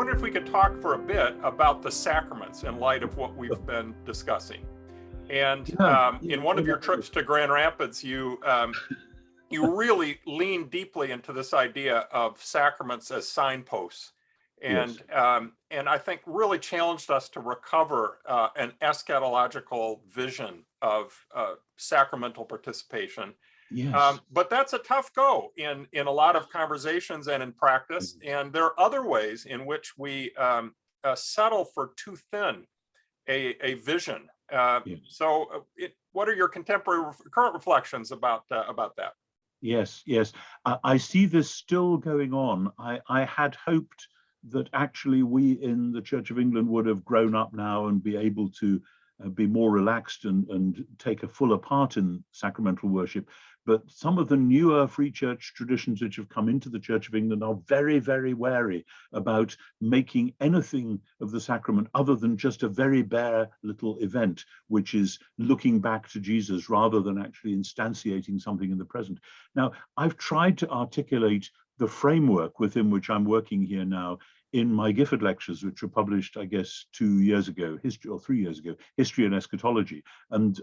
wonder if we could talk for a bit about the sacraments in light of what we've been discussing. And in one of your trips to Grand Rapids, you really leaned deeply into this idea of sacraments as signposts, and and I think really challenged us to recover an eschatological vision of sacramental participation. Yes. But that's a tough go in a lot of conversations and in practice. And there are other ways in which we settle for too thin a vision. So what are your current reflections about that? Yes. I see this still going on. I had hoped that actually we in the Church of England would have grown up now and be able to be more relaxed and take a fuller part in sacramental worship. But some of the newer free church traditions which have come into the Church of England are very, very wary about making anything of the sacrament other than just a very bare little event, which is looking back to Jesus rather than actually instantiating something in the present. Now, I've tried to articulate the framework within which I'm working here now in my Gifford lectures, which were published, I guess, 2 years ago, 3 years ago, History and Eschatology. And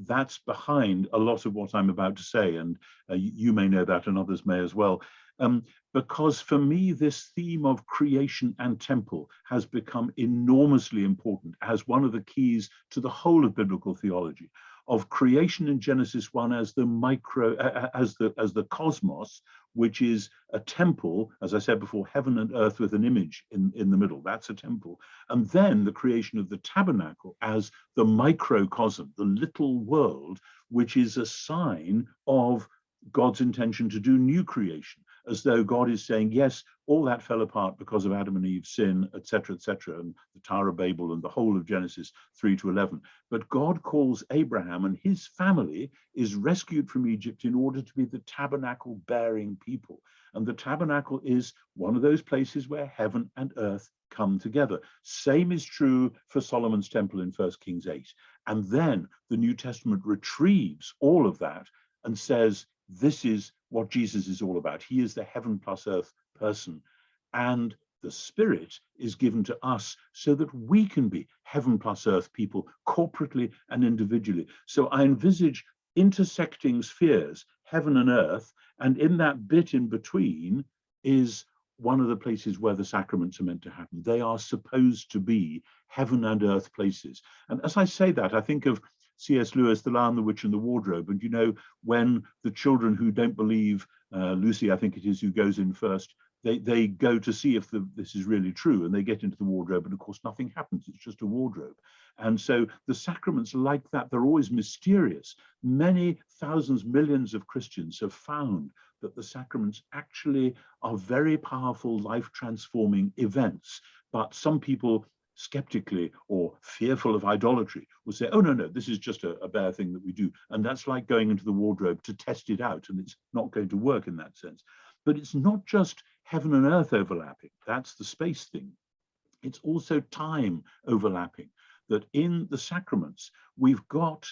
that's behind a lot of what I'm about to say. And you may know that and others may as well. Because for me, this theme of creation and temple has become enormously important as one of the keys to the whole of biblical theology, of creation in Genesis 1 as the as the cosmos, which is a temple, as I said before, heaven and earth with an image in the middle. That's a temple. And then the creation of the tabernacle as the microcosm, the little world, which is a sign of God's intention to do new creation, as though God is saying, yes, all that fell apart because of Adam and Eve's sin, etc., and the Tower of Babel and the whole of Genesis 3 to 11. But God calls Abraham, and his family is rescued from Egypt in order to be the tabernacle bearing people. And the tabernacle is one of those places where heaven and earth come together. Same is true for Solomon's temple in 1 Kings 8. And then the New Testament retrieves all of that and says, this is what Jesus is all about. He is the heaven plus earth person. And the Spirit is given to us so that we can be heaven plus earth people corporately and individually. So I envisage intersecting spheres, heaven and earth, and in that bit in between is one of the places where the sacraments are meant to happen. They are supposed to be heaven and earth places. And as I say that, I think of C.S. Lewis, The Lion, the Witch, and the Wardrobe. And you know, when the children who don't believe, Lucy, I think it is, who goes in first, they go to see if this is really true, and they get into the wardrobe, and of course nothing happens. It's just a wardrobe. And so the sacraments like that, they're always mysterious. Many thousands, millions of Christians have found that the sacraments actually are very powerful, life-transforming events. But some people, skeptically or fearful of idolatry, will say, oh, no, this is just a bare thing that we do. And that's like going into the wardrobe to test it out, and it's not going to work in that sense. But it's not just heaven and earth overlapping. That's the space thing. It's also time overlapping, that in the sacraments, we've got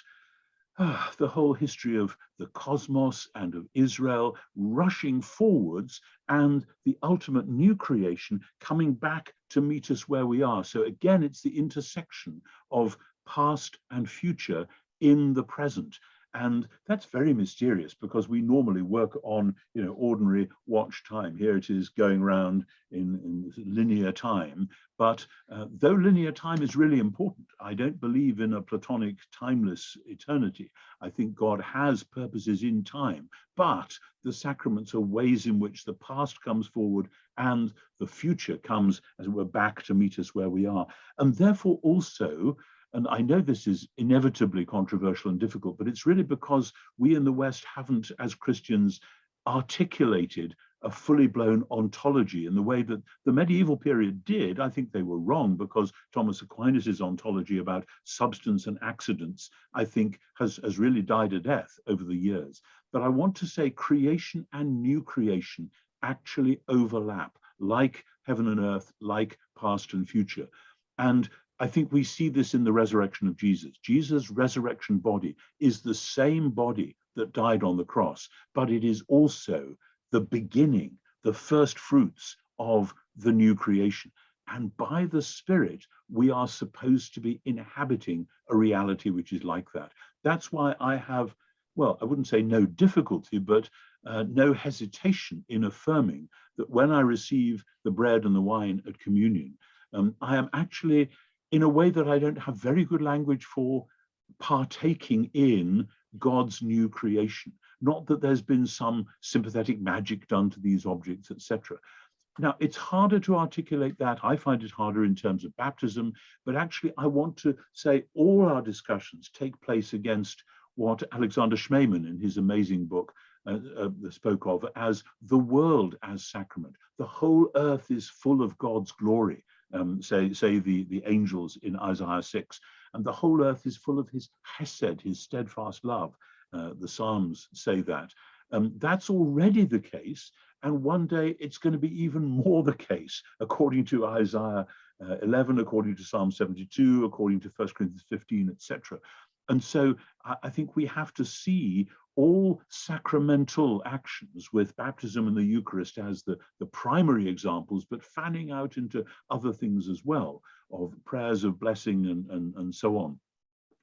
the whole history of the cosmos and of Israel rushing forwards, and the ultimate new creation coming back to meet us where we are. So again, it's the intersection of past and future in the present. And that's very mysterious because we normally work on, ordinary watch time. Here it is going around in linear time. But though linear time is really important, I don't believe in a Platonic timeless eternity. I think God has purposes in time, but the sacraments are ways in which the past comes forward and the future comes, as it were, back to meet us where we are. And therefore also, and I know this is inevitably controversial and difficult, but it's really because we in the West haven't, as Christians, articulated a fully blown ontology in the way that the medieval period did. I think they were wrong, because Thomas Aquinas's ontology about substance and accidents, I think, has really died a death over the years. But I want to say creation and new creation actually overlap, like heaven and earth, like past and future. And I think we see this in the resurrection of Jesus. Jesus' resurrection body is the same body that died on the cross, but it is also the beginning, the first fruits of the new creation. And by the Spirit, we are supposed to be inhabiting a reality which is like that. That's why I have, well, I wouldn't say no difficulty, but no hesitation in affirming that when I receive the bread and the wine at communion, I am actually, in a way that I don't have very good language for, partaking in God's new creation. Not that there's been some sympathetic magic done to these objects, etc. Now, it's harder to articulate that. I find it harder in terms of baptism, but actually I want to say all our discussions take place against what Alexander Schmemann in his amazing book spoke of as the world as sacrament. The whole earth is full of God's glory, say the angels in Isaiah 6, and the whole earth is full of his hesed, his steadfast love. The Psalms say that. That's already the case, and one day it's going to be even more the case, according to Isaiah 11, according to Psalm 72, according to 1 Corinthians 15, etc. And so I think we have to see all sacramental actions with baptism and the Eucharist as the primary examples, but fanning out into other things as well, of prayers of blessing and so on.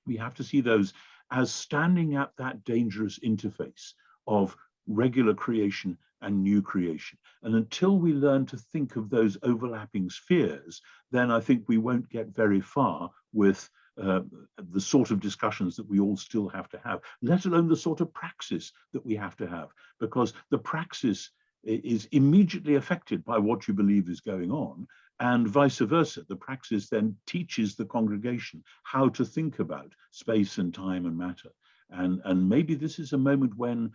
We have to see those as standing at that dangerous interface of regular creation and new creation. And until we learn to think of those overlapping spheres, then I think we won't get very far with the sort of discussions that we all still have to have, let alone the sort of praxis that we have to have, because the praxis is immediately affected by what you believe is going on, and vice versa. The praxis then teaches the congregation how to think about space and time and matter. And maybe this is a moment when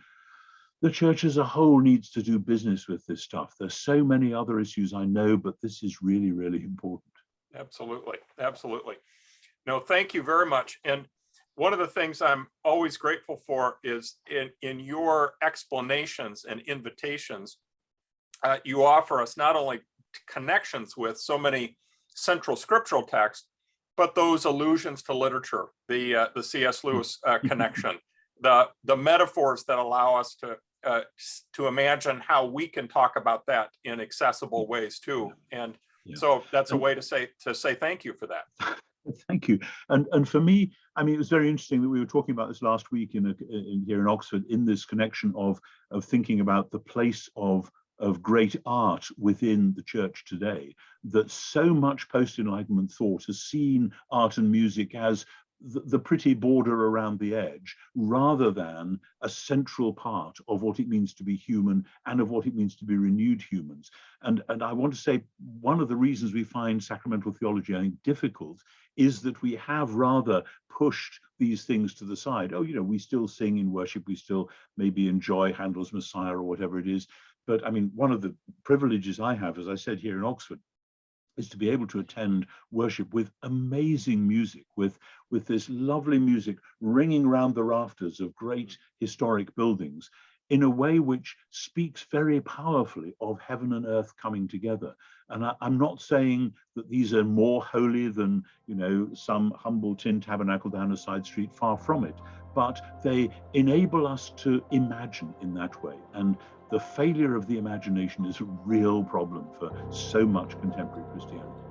the church as a whole needs to do business with this stuff. There's so many other issues I know, but this is really, really important. Absolutely, absolutely. No, thank you very much. And one of the things I'm always grateful for is in your explanations and invitations, you offer us not only connections with so many central scriptural texts, but those allusions to literature, the C.S. Lewis connection, the metaphors that allow us to imagine how we can talk about that in accessible ways too. And so that's a way to say thank you for that. Thank you. And for me, I mean, it was very interesting that we were talking about this last week here in Oxford, in this connection of thinking about the place of great art within the church today, that so much post-Enlightenment thought has seen art and music as the pretty border around the edge, rather than a central part of what it means to be human and of what it means to be renewed humans. And I want to say one of the reasons we find sacramental theology, I think, difficult is that we have rather pushed these things to the side. Oh, you know, we still sing in worship, we still maybe enjoy Handel's Messiah or whatever it is. But I mean, one of the privileges I have, as I said, here in Oxford, is to be able to attend worship with amazing music, with this lovely music ringing around the rafters of great historic buildings in a way which speaks very powerfully of heaven and earth coming together. And I'm not saying that these are more holy than, you know, some humble tin tabernacle down a side street, far from it, but they enable us to imagine in that way. And the failure of the imagination is a real problem for so much contemporary Christianity.